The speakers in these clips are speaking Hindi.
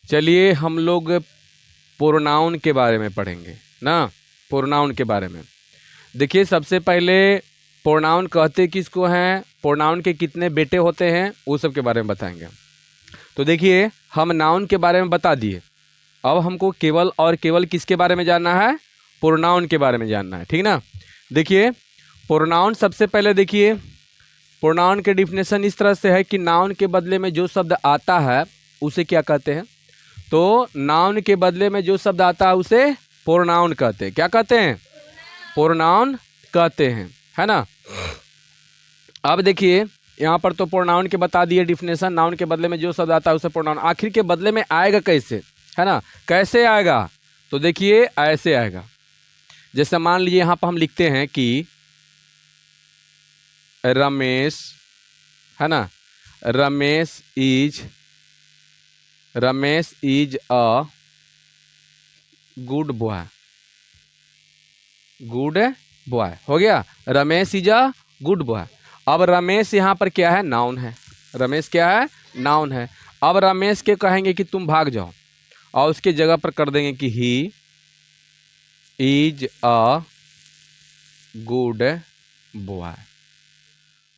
चलिए हम लोग प्रोनाउन के बारे में पढ़ेंगे ना। प्रोनाउन के बारे में देखिए, सबसे पहले प्रोनाउन कहते किसको हैं, प्रोनाउन के कितने बेटे होते हैं, वो सब के बारे में बताएंगे। तो देखिए, हम नाउन के बारे में बता दिए, अब हमको केवल और केवल किसके बारे में जानना है, प्रोनाउन के बारे में जानना है, ठीक ना। देखिए प्रोनाउन, सबसे पहले देखिए प्रोनाउन के डिफिनेशन इस तरह से है कि नाउन के बदले में जो शब्द आता है उसे क्या कहते हैं। तो नाउन के बदले में जो शब्द आता है उसे प्रोनाउन कहते हैं। क्या कहते हैं, प्रोनाउन कहते हैं, है ना। अब देखिए यहाँ पर तो प्रोनाउन के बता दिए डिफिनेशन, नाउन के बदले में जो शब्द आता है उसे प्रोनाउन। आखिर के बदले में आएगा कैसे, है ना, कैसे आएगा, तो देखिए ऐसे आएगा। जैसे मान लीजिए यहाँ पर हम लिखते हैं कि रमेश, है ना, Ramesh is a good boy. Good boy हो गया, Ramesh is a good boy. अब रमेश यहाँ पर क्या है, नाउन है। रमेश क्या है, नाउन है। अब रमेश के कहेंगे कि तुम भाग जाओ, और उसके जगह पर कर देंगे कि he is a good boy.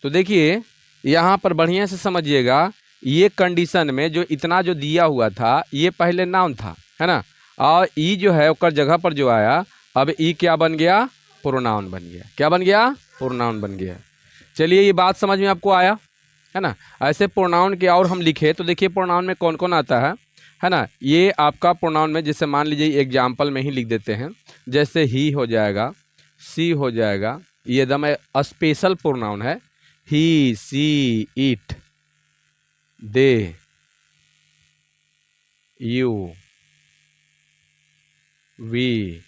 तो देखिए यहाँ पर बढ़िया से समझिएगा, ये कंडीशन में जो इतना जो दिया हुआ था ये पहले नाउन था, है ना, और ई जो है उसका जगह पर जो आया, अब ई क्या बन गया, प्रोनाउन बन गया। क्या बन गया, प्रोनाउन बन गया। चलिए ये बात समझ में आपको आया, है ना। ऐसे प्रोनाउन के और हम लिखे तो देखिए प्रोनाउन में कौन कौन आता है ना। ये आपका प्रोनाउन में जैसे मान लीजिए एग्जाम्पल में ही लिख देते हैं, जैसे ही हो जाएगा, सी हो जाएगा, ये एकदम स्पेशल प्रोनाउन है। ही, सी, इट, दे, यू, वी,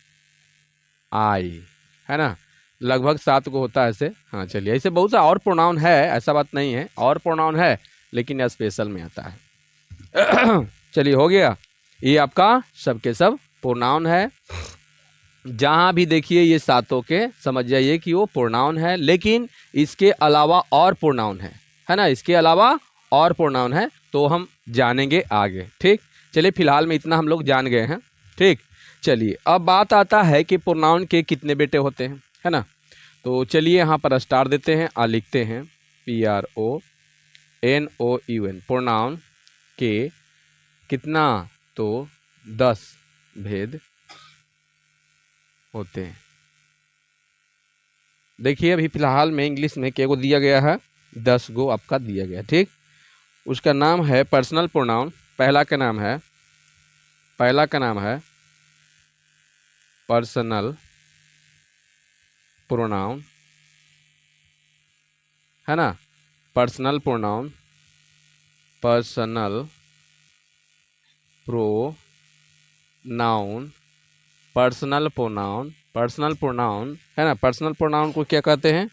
आई, है ना। लगभग 7 को होता है ऐसे। हाँ चलिए, ऐसे बहुत सा और प्रोनाउन है, ऐसा बात नहीं है, और प्रोनाउन है लेकिन यह स्पेशल में आता है। चलिए हो गया, ये आपका सबके सब प्रोनाउन है। जहाँ भी देखिए ये सातों के समझ जाइए कि वो प्रोनाउन है, लेकिन इसके अलावा और प्रोनाउन है ना, इसके अलावा और प्रोनाउन है, तो हम जानेंगे आगे, ठीक। चलिए फिलहाल में इतना हम लोग जान गए हैं, ठीक। चलिए अब बात आता है कि प्रोनाउन के कितने बेटे होते हैं, है ना। तो चलिए यहाँ पर स्टार देते हैं और लिखते हैं PRONOUN। प्रोनाउन के कितना, तो 10 भेद होते हैं। देखिए अभी फिलहाल में इंग्लिश में क्या को दिया गया है, 10 गो आपका दिया गया, ठीक। उसका नाम है पर्सनल प्रोनाउन। पहला का नाम है पर्सनल प्रोनाउन, है ना। Personal pronoun, personal pronoun, personal pronoun, personal pronoun, है ना। पर्सनल प्रोनाउन को क्या कहते हैं,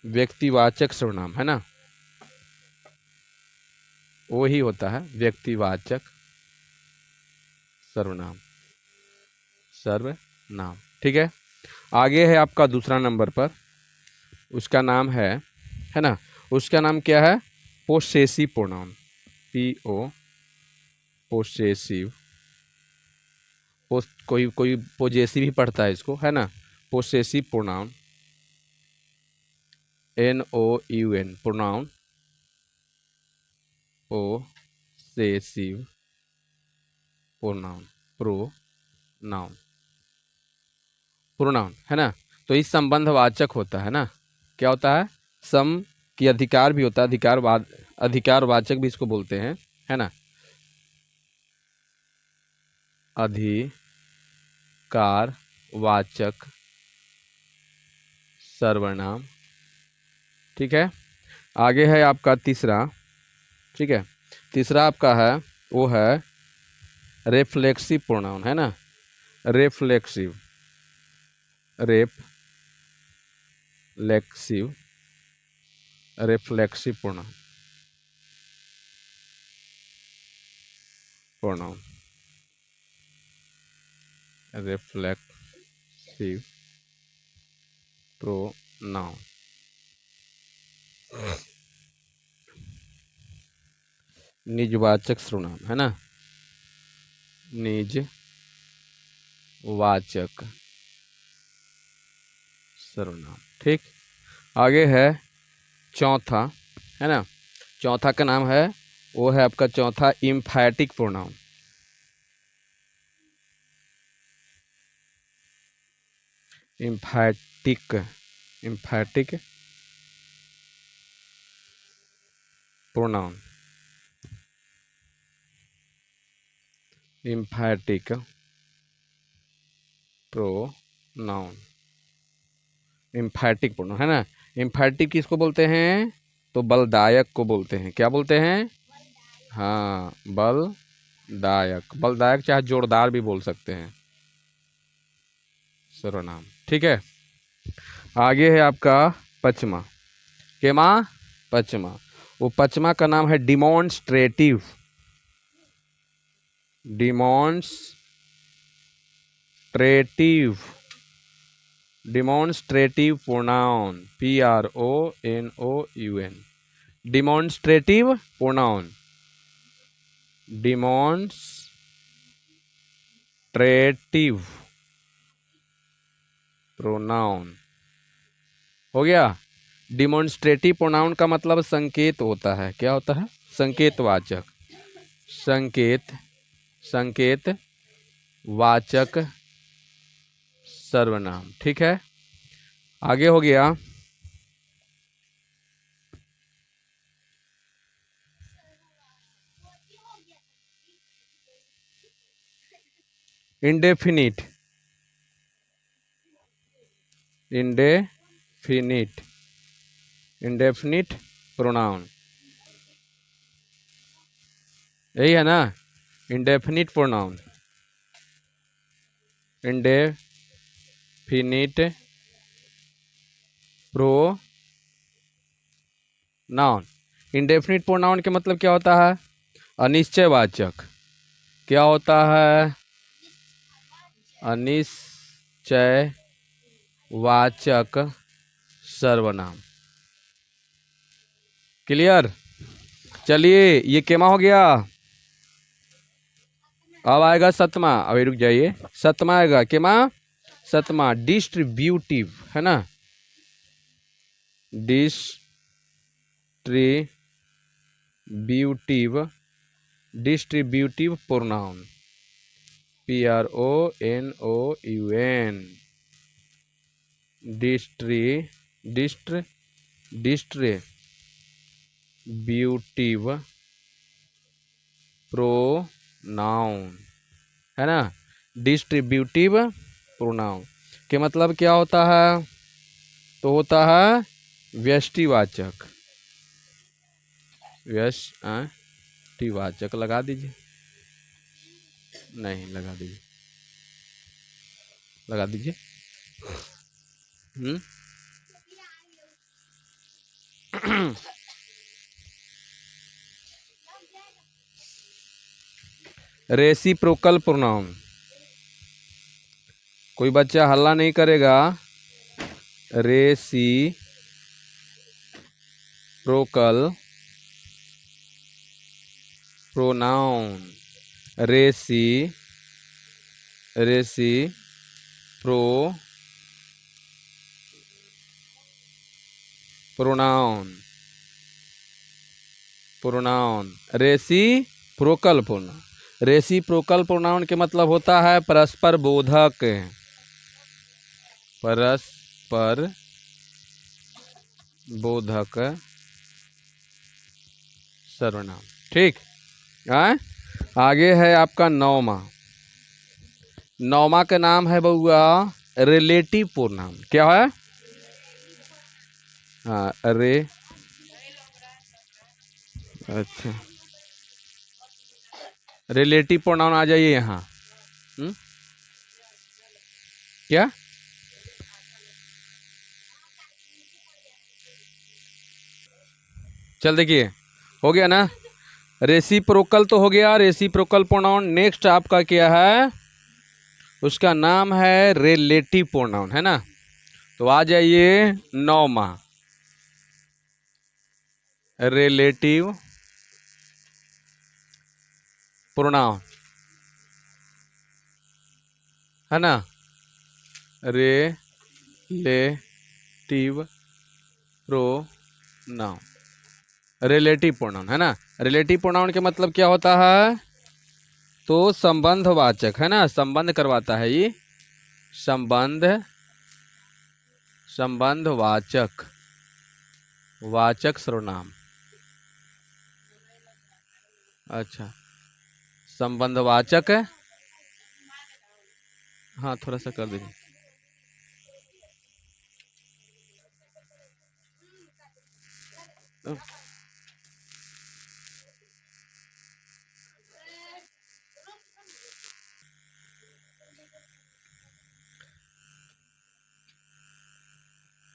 व्यक्तिवाचक सर्वनाम, है ना, वो ही होता है व्यक्तिवाचक सर्वनाम, ठीक है। आगे है आपका दूसरा नंबर पर, उसका नाम है ना, उसका नाम क्या है, पोसेसिव प्रोनाउन। पोसेसिव, कोई कोई पोजेसिव ही पढ़ता है इसको, है ना। Possessive pronoun, NOUN, pronoun, possessive pronoun, pronoun, है ना। तो इस संबंधवाचक होता है ना, क्या होता है, सम की अधिकार भी होता है, अधिकारवाचक भी इसको बोलते हैं, है ना। अधिकारवाचक सर्वनाम, ठीक है। आगे है आपका तीसरा, ठीक है। तीसरा आपका है, वो है रिफ्लेक्सिव प्रोनाउन, है ना। Reflexive reflexive pronoun, reflexive pronoun. निजवाचक सर्वनाम, है ना, निजवाचक सर्वनाम। ठीक, आगे है चौथा, है ना, चौथा का नाम है, वो है आपका चौथा emphatic pronoun. Emphatic, emphatic pronoun, emphatic pronoun, emphatic pronoun, है ना। इम्फैटिक किसको बोलते हैं, तो बलदायक को बोलते हैं। क्या बोलते हैं, हाँ, बलदायक, बलदायक चाहे जोरदार भी बोल सकते हैं सर्वनाम। ठीक है, आगे है आपका पचमा, केमा, पचमा। वो पचमा का नाम है demonstrative, demonstrative, demonstrative pronoun, PRONOUN, demonstrative pronoun, demonstrative pronoun हो गया। डिमॉन्स्ट्रेटिव प्रोनाउन का मतलब संकेत होता है। क्या होता है, संकेतवाचक, संकेत वाचक सर्वनाम। ठीक है, आगे हो गया इंडेफिनिट, इंडेफिनिट, इंडेफिनिट प्रोनाउन, यही है ना, indefinite pronoun, indefinite pronoun. Indefinite pronoun के मतलब क्या होता है, अनिश्चयवाचक। क्या होता है, अनिश्चयवाचक सर्वनाम। क्लियर, चलिए ये केमा हो गया। अब आएगा सतमा, अभी रुक जाइए, सतमा आएगा केमा, सतमा डिस्ट्रीब्यूटिव, है ना, distributive, distributive pronoun, PRONOUN, distributive pronoun, है ना, डिस्ट्रीब्यूटिव प्रोनाउन के मतलब क्या होता है, तो होता है व्यष्टिवाचक, व्यष्टिवाचक, लगा दीजिए, नहीं लगा दीजिए, लगा दीजिए। रेसिप्रोकल प्रोनाउन, कोई बच्चा हल्ला नहीं करेगा, reciprocal pronoun, pronoun, reciprocal pronoun. Reciprocal pronoun के मतलब होता है परस्पर बोधक, परस्पर बोधक सर्वनाम। ठीक है, आगे है आपका नौमा, नौमा का नाम है बउआ रिलेटिव प्रोनाउन। क्या है, हाँ, अच्छा, रिलेटिव प्रोनाउन आ जाइए यहाँ। क्या, चल देखिए, हो गया ना, रेसिप्रोकल तो हो गया, रेसिप्रोकल प्रोनाउन। नेक्स्ट आपका क्या है, उसका नाम है रिलेटिव प्रोनाउन, है ना। तो आ जाइए नौमा, रिलेटिव प्रोनाउन, है ना, रिलेटिव प्रोनाउन, रिलेटिव प्रोनाउन, है ना। रिलेटिव प्रोनाउन के मतलब क्या होता है, तो संबंधवाचक, है ना, संबंध करवाता है ये, संबंधवाचक, वाचक सर्वनाम। अच्छा, संबंधवाचक है, हाँ थोड़ा सा कर दीजिए।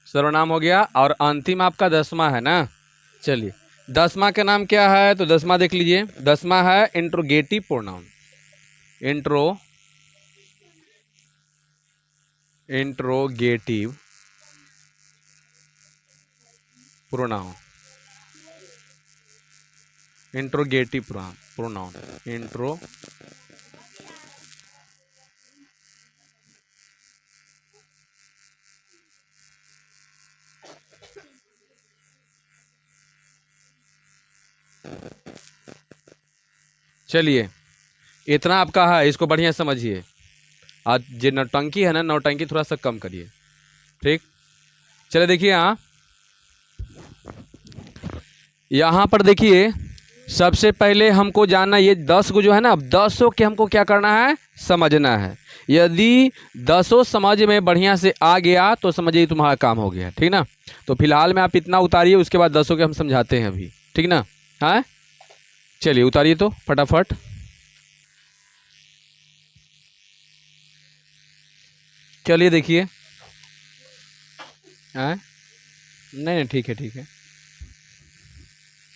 सर्वनाम हो गया, और अंतिम आपका 10वां है ना। चलिए 10वां का नाम क्या है, तो 10वां देख लीजिए। 10वां है interrogative pronoun, interrogative pronoun, interrogative pronoun, intro, चलिए इतना आपका है, इसको बढ़िया समझिए। आज जो नौटंकी है ना, नौटंकी थोड़ा सा कम करिए, ठीक। चलिए देखिए यहाँ पर देखिए, सबसे पहले हमको जानना, ये 10 को जो है ना, अब 10 के हमको क्या करना है, समझना है। यदि 10 समझ में बढ़िया से आ गया तो समझिए तुम्हारा काम हो गया, ठीक ना। तो फिलहाल में आप इतना उतारिए, उसके बाद 10 के हम समझाते हैं अभी, ठीक ना। हाँ चलिए उतारिए तो फटाफट। चलिए देखिए, हाँ नहीं ठीक है, ठीक है,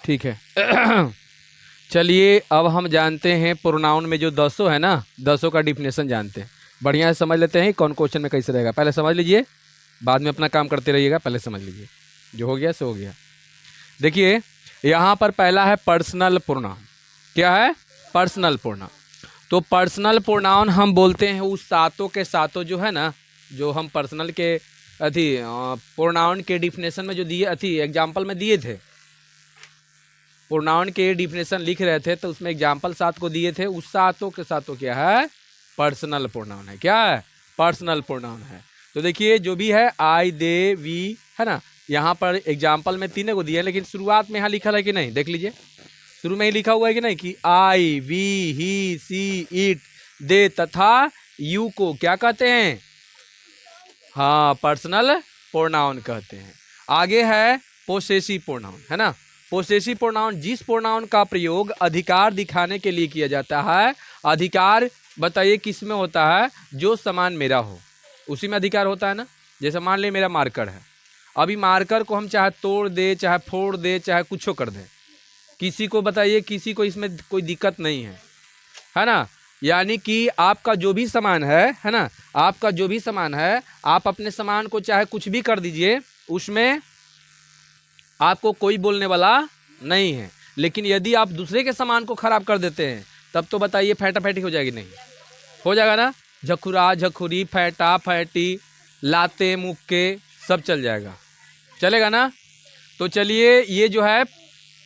ठीक है। चलिए अब हम जानते हैं प्रोनाउन में जो 10 है ना, 10 का डिफिनेशन जानते हैं, बढ़िया से समझ लेते हैं कौन क्वेश्चन में कैसे रहेगा। पहले समझ लीजिए, बाद में अपना काम करते रहिएगा, पहले समझ लीजिए, जो हो गया सो हो गया। देखिए यहाँ पर पहला है पर्सनल प्रोनाउन। क्या है, पर्सनल प्रोनाउन। तो पर्सनल प्रोनाउन हम बोलते हैं उस सातों के सातों जो है ना, जो हम पर्सनल के अथी प्रोनाउन के डिफिनेशन में जो दिए, अथी एग्जाम्पल में दिए थे, प्रोनाउन के डिफिनेशन लिख रहे थे तो उसमें एग्जाम्पल 7 को दिए थे, उस सातों के सातों क्या है, पर्सनल प्रोनाउन है। क्या है, पर्सनल प्रोनाउन है। तो देखिए जो भी है, आई दे वी, है ना, यहाँ पर एग्जाम्पल में 3 को दिए, लेकिन शुरुआत में यहाँ लिखा है कि नहीं, देख लीजिए शुरू में ही लिखा हुआ है कि नहीं, कि आई, वी, ही, सी, इट, दे तथा यू को क्या कहते हैं, हाँ पर्सनल प्रोनाउन कहते हैं। आगे है पोसेसिव प्रोनाउन, है ना। पोसेसिव प्रोनाउन जिस प्रोनाउन का प्रयोग अधिकार दिखाने के लिए किया जाता है। अधिकार बताइए किस में होता है, जो सामान मेरा हो उसी में अधिकार होता है ना। जैसे मान ली मेरा मार्कर है, अभी मार्कर को हम चाहे तोड़ दे, चाहे फोड़ दे, चाहे कुछ कर दे, किसी को बताइए, किसी को इसमें कोई दिक्कत नहीं है ना। यानी कि आपका जो भी सामान है ना, आपका जो भी सामान है, आप अपने सामान को चाहे कुछ भी कर दीजिए, उसमें आपको कोई बोलने वाला नहीं है। लेकिन यदि आप दूसरे के सामान को खराब कर देते हैं, तब तो बताइए फैटा फैटी हो जाएगी, नहीं हो जाएगा ना। झखुरा झखुरी, फैटा फैटी, लाते मुक्के सब चल जाएगा, चलेगा ना। तो चलिए ये जो है,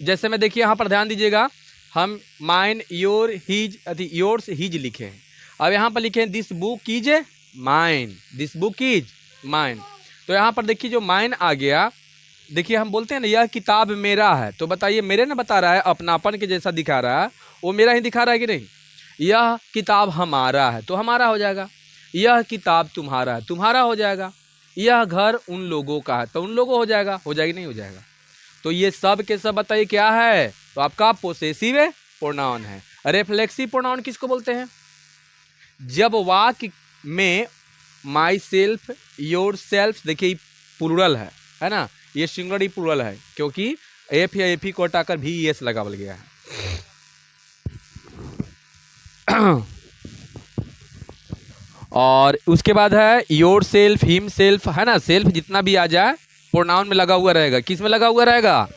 जैसे मैं देखिए यहाँ पर ध्यान दीजिएगा, हम mine, your, his, yours, his लिखे हैं। अब यहाँ पर लिखे हैं this book is mine, this book is mine. तो यहाँ पर देखिए जो माइन आ गया, देखिए हम बोलते हैं ना यह किताब मेरा है, तो बताइए मेरे ना बता रहा है, अपनापन के जैसा दिखा रहा है, वो मेरा ही दिखा रहा है कि नहीं। यह किताब हमारा है तो हमारा हो जाएगा, यह किताब तुम्हारा है, तुम्हारा हो जाएगा, यह घर उन लोगों का है तो उन लोगों हो जाएगा, हो जाएगी नहीं हो जाएगा। तो ये सब के सब बताइए क्या है, तो आपका पोसेसिव प्रोनाउन है। रिफ्लेक्सिव प्रोनाउन किसको बोलते हैं, जब वाक्य में माई सेल्फ, योर सेल्फ, देखिए प्लूरल है ना, ये सिंगुलर ही प्लूरल है, क्योंकि एफ या एफ ही को हटाकर भी एस लगावल गया है। और उसके बाद है योर सेल्फ, हिम सेल्फ, है ना। सेल्फ जितना भी आ जाए प्रोनाउन में लगा हुआ रहेगा, किस में लगा हुआ रहेगा,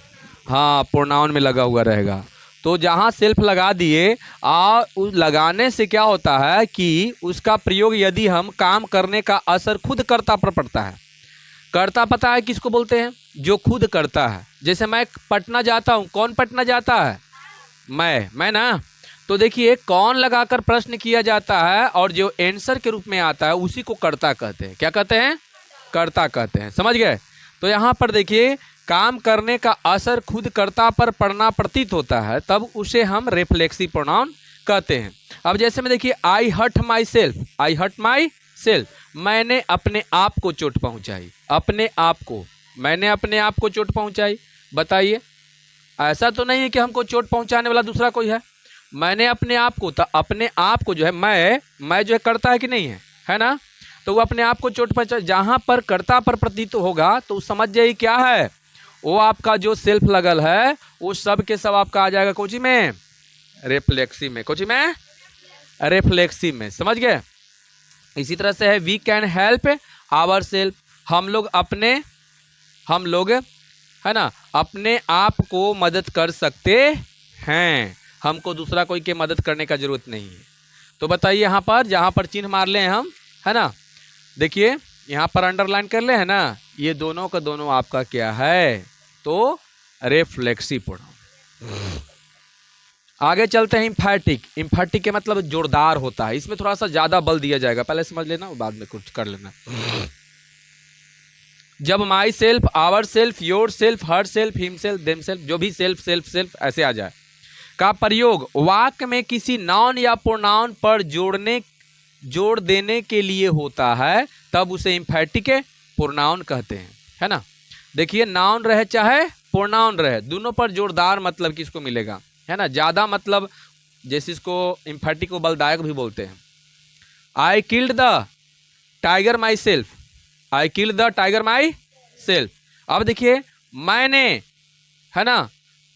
हाँ प्रोनाउन में लगा हुआ रहेगा। तो जहाँ सेल्फ लगा दिए और उस लगाने से क्या होता है कि उसका प्रयोग यदि हम काम करने का असर खुद कर्ता पर पड़ता है। कर्ता पता है किसको बोलते हैं? जो खुद करता है। जैसे मैं पटना जाता हूँ, कौन पटना जाता है? मैं ना। तो देखिए कौन लगाकर प्रश्न किया जाता है और जो आंसर के रूप में आता है उसी को कर्ता कहते हैं। क्या कहते हैं? कर्ता कहते हैं। समझ गए? तो यहाँ पर देखिए काम करने का असर खुद कर्ता पर पड़ना प्रतीत होता है, तब उसे हम रिफ्लेक्सिव प्रोनाउन कहते हैं। अब जैसे में देखिए I hurt myself, I hurt myself, मैंने अपने आप को चोट पहुंचाई। अपने आप को, मैंने अपने आप को चोट पहुंचाई। बताइए, ऐसा तो नहीं है कि हमको चोट पहुंचाने वाला दूसरा कोई है। मैंने अपने आप को, तो अपने आप को जो है मैं जो है करता है कि नहीं है ना? तो वो अपने आप को चोट पहुंचा, जहां पर कर्ता पर प्रतीत होगा तो समझ जाइए क्या है, वो आपका जो सेल्फ लगल है वो सब के सब आपका आ जाएगा कोची में, रिफ्लेक्सिव में। कोची में? रिफ्लेक्सिव में। समझ गए? इसी तरह से है we can help ourself, हम लोग है ना अपने आप को मदद कर सकते हैं, हमको दूसरा कोई के मदद करने का जरूरत नहीं है। तो बताइए यहाँ पर जहाँ पर चिन्ह मार ले हम, है ना, देखिए यहाँ पर अंडरलाइन कर ले, है ना, ये दोनों का दोनों आपका क्या है, तो रिफ्लेक्सिव प्रोनाउन। आगे चलते हैं इम्फैटिक। इम्फैटिक के मतलब जोरदार होता है, इसमें थोड़ा सा ज्यादा बल दिया जाएगा, पहले समझ लेना बाद में कुछ कर लेना। जब myself, ourself, yourself, herself, himself, themself, जो भी सेल्फ सेल्फ सेल्फ ऐसे आ जाए का प्रयोग वाक्य में किसी नाउन या प्रोनाउन पर जोड़ देने के लिए होता है, तब उसे इम्फैटिक प्रोनाउन कहते हैं। है ना? देखिए नाउन रहे चाहे प्रोनाउन रहे, दोनों पर जोरदार मतलब किसको मिलेगा, है ना, ज्यादा मतलब, जैसे इसको इम्फैटिक को बलदायक भी बोलते हैं। I killed the tiger my self, I killed the tiger my self. अब देखिए मैंने, है ना,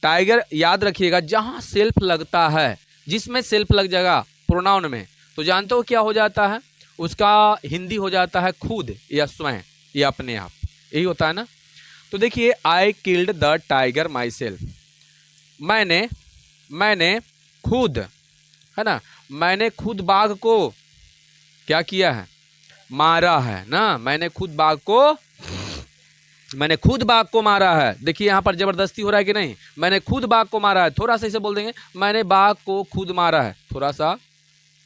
टाइगर, याद रखिएगा जहां सेल्फ लगता है, जिसमें सेल्फ लग जाएगा प्रोनाउन में, तो जानते हो क्या हो जाता है, उसका हिंदी हो जाता है खुद या स्वयं या अपने आप, यही होता है ना। तो देखिए I killed the tiger my self, मैंने खुद, है ना, मैंने खुद बाघ को क्या किया है, मारा है ना, मैंने खुद बाघ को मारा है। देखिए यहाँ पर जबरदस्ती हो रहा है कि नहीं, मैंने खुद बाघ को मारा है, थोड़ा सा इसे बोल देंगे मैंने बाघ को खुद मारा है, थोड़ा सा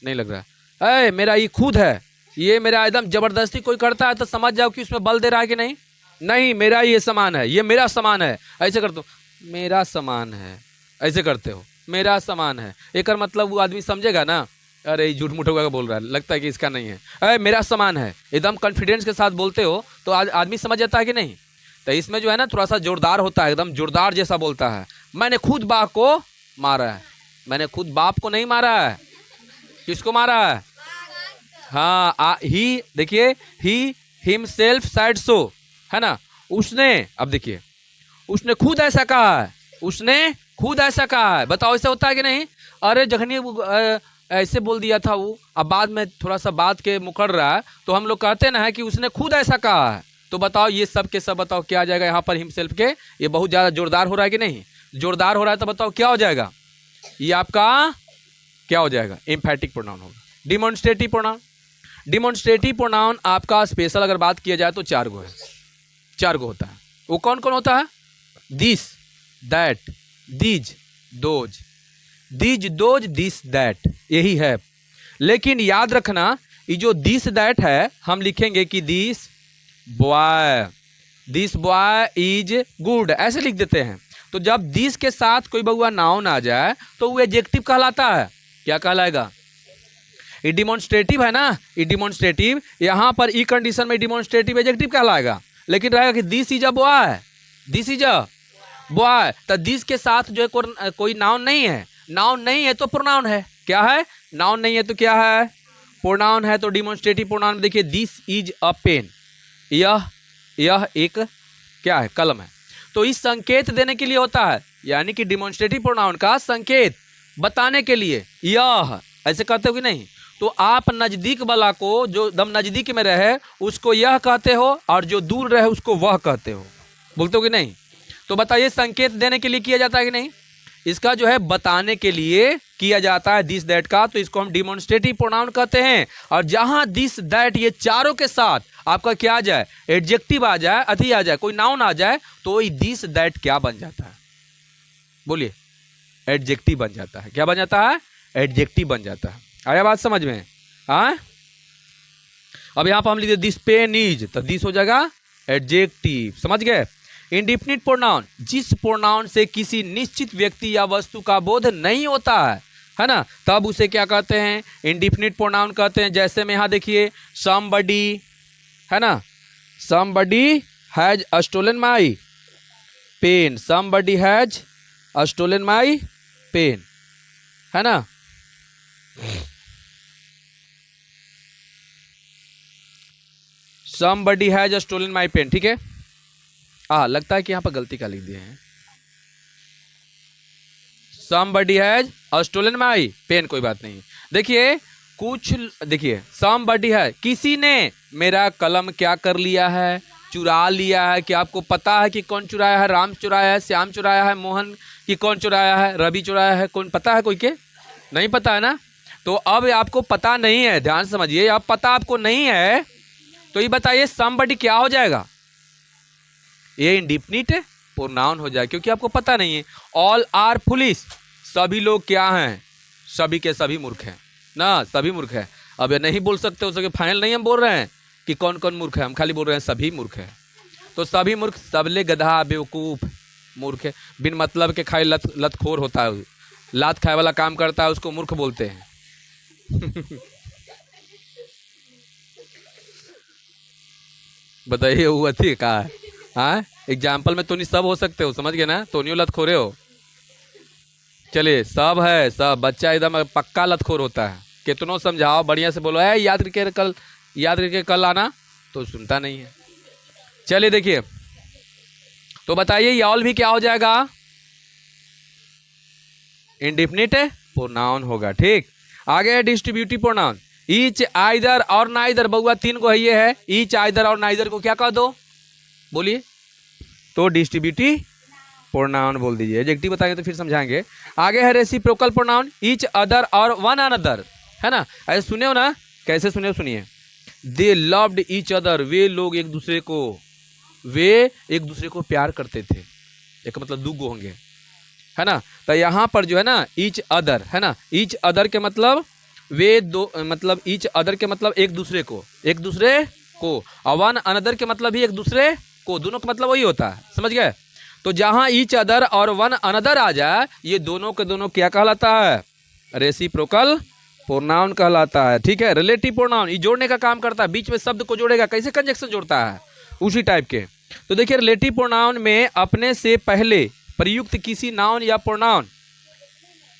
नहीं लग रहा है, मेरा ये खुद है, ये मेरा एकदम जबरदस्ती कोई करता है तो समझ जाओ कि उसमें बल दे रहा है कि नहीं, नहीं मेरा ये सामान है, ये मेरा सामान है, ऐसे करते हो, मेरा सामान है, ऐसे करते हो, मेरा सामान है, एक मतलब वो आदमी समझेगा ना, अरे झूठ मूठ होगा बोल रहा है, लगता है कि इसका नहीं है, अरे मेरा सामान है, एकदम कॉन्फिडेंस के साथ बोलते हो तो आदमी समझ जाता है कि नहीं। तो इसमें जो है ना थोड़ा सा जोरदार होता है, एकदम जोरदार जैसा बोलता है, मैंने खुद बाघ को मारा है, मैंने खुद बाप को नहीं मारा है, किसको मारा है, हाँ ही, देखिए ही हिमसेल्फ साइड सो, है ना, उसने, अब देखिए उसने खुद ऐसा कहा है, उसने खुद ऐसा कहा है, बताओ ऐसा होता है कि नहीं। अरे जखनी ऐसे बोल दिया था वो, अब बाद में थोड़ा सा बात के मुकर रहा है तो हम लोग कहते ना है कि उसने खुद ऐसा कहा है, तो बताओ ये सब के सब बताओ क्या आ जाएगा यहाँ पर हिमसेल्फ के, ये बहुत ज़्यादा जोरदार हो रहा है कि नहीं, जोरदार हो रहा है तो बताओ क्या हो जाएगा, ये आपका क्या हो जाएगा, एम्फैटिक प्रोनाउन होगा। डिमॉन्स्ट्रेटिव प्रोनाउन, डिमॉन्स्ट्रेटिव प्रोनाउन आपका स्पेशल अगर बात किया जाए तो 4 गो है, 4 गो होता है। वो कौन कौन होता है, this, that, these, those, these, those, this, that, यही है। लेकिन याद रखना ये जो दिस दैट है हम लिखेंगे कि this boy, this boy is good, ऐसे लिख देते हैं। तो जब दिस के साथ कोई बउआ नाउन आ जाए तो वो एडजेक्टिव कहलाता है, क्या कहलाएगा, ये डिमॉन्स्ट्रेटिव है ना, ये डिमॉन्स्ट्रेटिव, यहाँ पर ई कंडीशन में डिमॉन्स्ट्रेटिव एडजेक्टिव कहलाएगा। लेकिन रहेगा कि this is a boy, this is a boy, तो दिस के साथ जो है कोई नाउन नहीं है, नाउन नहीं है तो प्रोनाउन है, क्या है, नाउन नहीं है तो क्या है, प्रोनाउन है। तो डिमॉन्स्ट्रेटिव प्रोनाउन में देखिए दिस इज अ पेन, यह एक क्या है, कलम है, तो इस संकेत देने के लिए होता है, यानी कि डिमॉन्स्ट्रेटिव प्रोनाउन का संकेत बताने के लिए यह, ऐसे कहते हो कि नहीं। तो आप नजदीक वाला को, जो दम नजदीक में रहे उसको यह कहते हो, और जो दूर रहे उसको वह कहते हो, बोलते हो कि नहीं। तो बताइए संकेत देने के लिए किया जाता है कि नहीं, इसका जो है बताने के लिए किया जाता है दिस दैट का, तो इसको हम डिमॉन्स्ट्रेटिव प्रोनाउन कहते हैं। और जहां दिस दैट ये चारों के साथ आपका क्या आ जाए, एडजेक्टिव आ जाए, अति आ जाए, कोई नाउन आ जाए, तो दिस दैट क्या बन जाता है, बोलिए, एडजेक्टिव बन जाता है। क्या बन जाता है, एडजेक्टिव बन जाता है। आया बात समझ में? हाँ, अब यहां पर हम लिखते दिस पेन इज, तो दिस हो जाएगा एडजेक्टिव, समझ गए। इंडिफिनिट प्रोनाउन, जिस प्रोनाउन से किसी निश्चित व्यक्ति या वस्तु का बोध नहीं होता है ना, तब उसे क्या कहते हैं, इंडिफिनिट प्रोनाउन कहते हैं। जैसे में यहां देखिए समबडी है ना, somebody has stolen my pen, somebody has stolen my pen, है ना। somebody has stolen my pen, ठीक है। लगता है कि यहां पर गलती का लिख दिए हैं, somebody has stolen my pen, कोई बात नहीं। देखिए कुछ, देखिए somebody है, किसी ने मेरा कलम क्या कर लिया है, चुरा लिया है। कि आपको पता है कि कौन चुराया है, राम चुराया है, श्याम चुराया है, मोहन की कौन चुराया है, रवि चुराया है, कौन पता है, कोई के नहीं पता है ना। तो अब आपको पता नहीं है, ध्यान समझिए, अब पता आपको नहीं है, तो ये बताइए समबडी क्या हो जाएगा, ये इंडिफिनिट प्रोनाउन हो जाएगा, क्योंकि आपको पता नहीं है। ऑल आर फुलिश, सभी लोग क्या हैं, सभी के सभी मूर्ख हैं ना, सभी मूर्ख हैं। अब ये नहीं बोल सकते हो सके, फाइनल नहीं हम बोल रहे हैं कि कौन कौन मूर्ख है, हम खाली बोल रहे हैं सभी मूर्ख है। तो सभी मूर्ख, सबले गधा बेवकूफ मूर्ख है, बिन मतलब के खाए लतखोर होता है, लात खाए वाला काम करता है, उसको मूर्ख बोलते हैं। बताइए वो अथी का है, हाँ एग्जाम्पल में तो नहीं सब हो सकते हो, समझ गए ना, तो नहीं लतखोरे हो। चलिए सब है, सब बच्चा एकदम पक्का लतखोर होता है, कितनों समझाओ बढ़िया से बोलो है याद करके कल आना, तो सुनता नहीं है। चलिए देखिए, तो बताइए ये ऑल भी क्या हो जाएगा, इंडिफिनिट प्रोनाउन होगा, ठीक। आगे है डिस्ट्रीब्यूटिव प्रोनाउन, ईच आइदर और नाइदर, बउआ तीन को है, ये है ईच आइदर और नाइदर को क्या कह दो, बोलिए, तो डिस्ट्रीब्यूटिव प्रोनाउन बोल दीजिए। एडजेक्टिव बताएंगे तो फिर समझाएंगे। आगे है रेसिप्रोकल प्रोनाउन, ईच अदर और वन अनदर, है ना। ऐसे सुने हो ना, कैसे सुने हो, सुनिए। दे लव्ड ईच अदर, वे लोग एक दूसरे को प्यार करते थे, एक मतलब दो होंगे, है ना। तो यहाँ पर जो है ना ईच अदर, है ना, ईच अदर के मतलब वे दो, मतलब ईच अदर के मतलब एक दूसरे को, और वन अनदर के मतलब भी एक दूसरे को, दोनों का मतलब वही होता है, समझ गए। तो जहां ईच अदर और वन अनदर आ जाए, ये दोनों के दोनों क्या कहलाता है, रेसिप्रोकल प्रोनाउन कहलाता है, ठीक है। रिलेटिव प्रोनाउन, ये जोड़ने का काम करता है, बीच में शब्द को जोड़ेगा, कैसे कंजक्शन जोड़ता है, उसी टाइप के। तो देखिए रिलेटिव प्रोनाउन में अपने से पहले प्रयुक्त किसी नाउन या प्रोनाउन,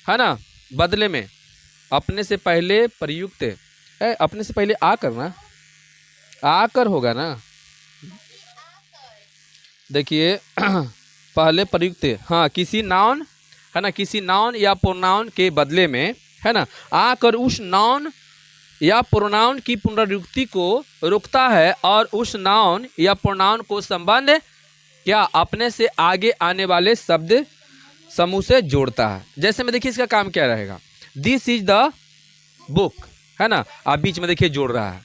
है ना, बदले में अपने से पहले प्रयुक्त, अपने से पहले आकर ना, आकर होगा ना, देखिए पहले प्रयुक्त, हाँ किसी नाउन, है ना, किसी नाउन या प्रोनाउन के बदले में, है ना, आकर उस नाउन या प्रोनाउन की पुनरावृत्ति को रोकता है और उस नाउन या प्रोनाउन को संबंध क्या अपने से आगे आने वाले शब्द समूह से जोड़ता है। जैसे में देखिए इसका काम क्या रहेगा, दिस इज द बुक, है ना, आप बीच में देखिए जोड़ रहा है,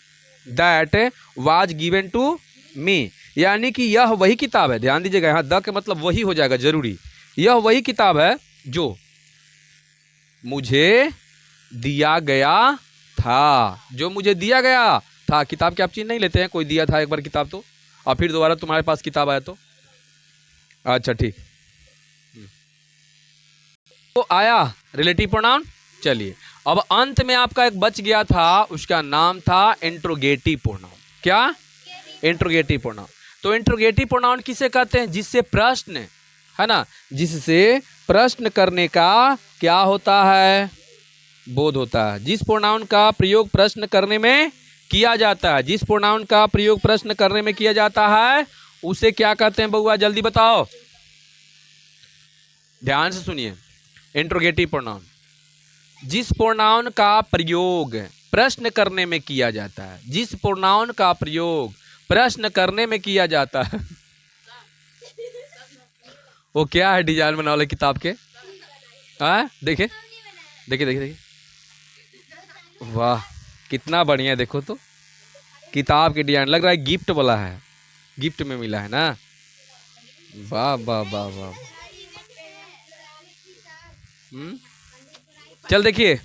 that was given to me, यानी कि यह वही किताब है, ध्यान दीजिएगा यहाँ द के मतलब वही हो जाएगा जरूरी, यह वही किताब है जो मुझे दिया गया था, जो मुझे दिया गया था। किताब की आप चीज नहीं लेते हैं, कोई दिया था एक बार किताब तो, और फिर दोबारा तुम्हारे पास किताब आया तो, अच्छा ठीक, तो आया रिलेटिव प्रोनाउन। चलिए अब अंत में आपका एक बच गया था, उसका नाम था इंट्रोगेटिव प्रोनाउन। क्या, इंट्रोगेटिव प्रोनाउन। तो इंट्रोगेटिव प्रोनाउन किसे कहते हैं, जिससे प्रश्न, है ना, जिससे प्रश्न करने का क्या होता है, बोध होता है। जिस प्रोनाउन का प्रयोग प्रश्न करने में किया जाता है, जिस प्रोनाउन का प्रयोग प्रश्न करने में किया जाता है, उसे क्या कहते हैं बउआ, जल्दी बताओ, ध्यान से सुनिए। इंट्रोगेटिव प्रोनाउन, जिस प्रोनाउन का प्रयोग प्रश्न करने में किया जाता है, जिस प्रोनाउन का प्रयोग प्रश्न करने में किया जाता है, वो क्या है, डिजाइन बना वाले किताब के, हाँ देखिए देखिए देखिए देखिए, वाह कितना बढ़िया। देखो तो किताब के डिजाइन लग रहा है गिफ्ट वाला है, गिफ्ट में मिला है ना। वाह वाह वाह वाह। हम्म। चल देखिए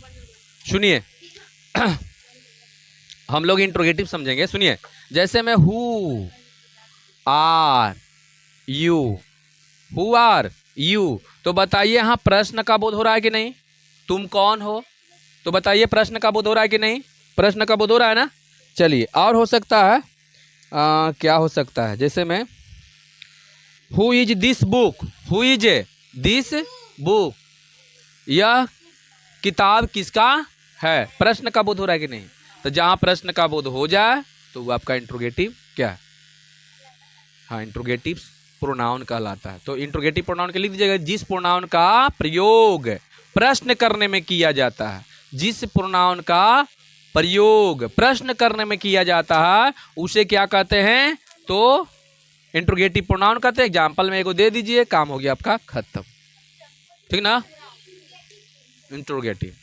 सुनिए, हम लोग इंट्रोगेटिव समझेंगे। सुनिए, जैसे मैं who are you, who are you, तो बताइए यहाँ प्रश्न का बोध हो रहा है कि नहीं? तुम कौन हो? तो बताइए प्रश्न का बोध हो रहा है कि नहीं? प्रश्न का बोध हो रहा है ना। चलिए और हो सकता है क्या हो सकता है, जैसे मैं who is this book, who is this book, यह किताब किसका है? प्रश्न का बोध हो रहा है कि नहीं? तो जहां प्रश्न का बोध हो जाए तो वो आपका इंट्रोगेटिव क्या है? हाँ इंट्रोगेटिव प्रोनाउन कहलाता है। तो इंट्रोगेटिव प्रोनाउन के लिख दीजिएगा, जिस प्रोनाउन का प्रयोग प्रश्न करने में किया जाता है, जिस प्रोनाउन का प्रयोग प्रश्न करने में किया जाता है उसे क्या कहते हैं? तो इंट्रोगेटिव प्रोनाउन कहते हैं। एग्जाम्पल में एगो दे दीजिए, काम हो गया आपका खत्म, ठीक ना। इंट्रोगेटिव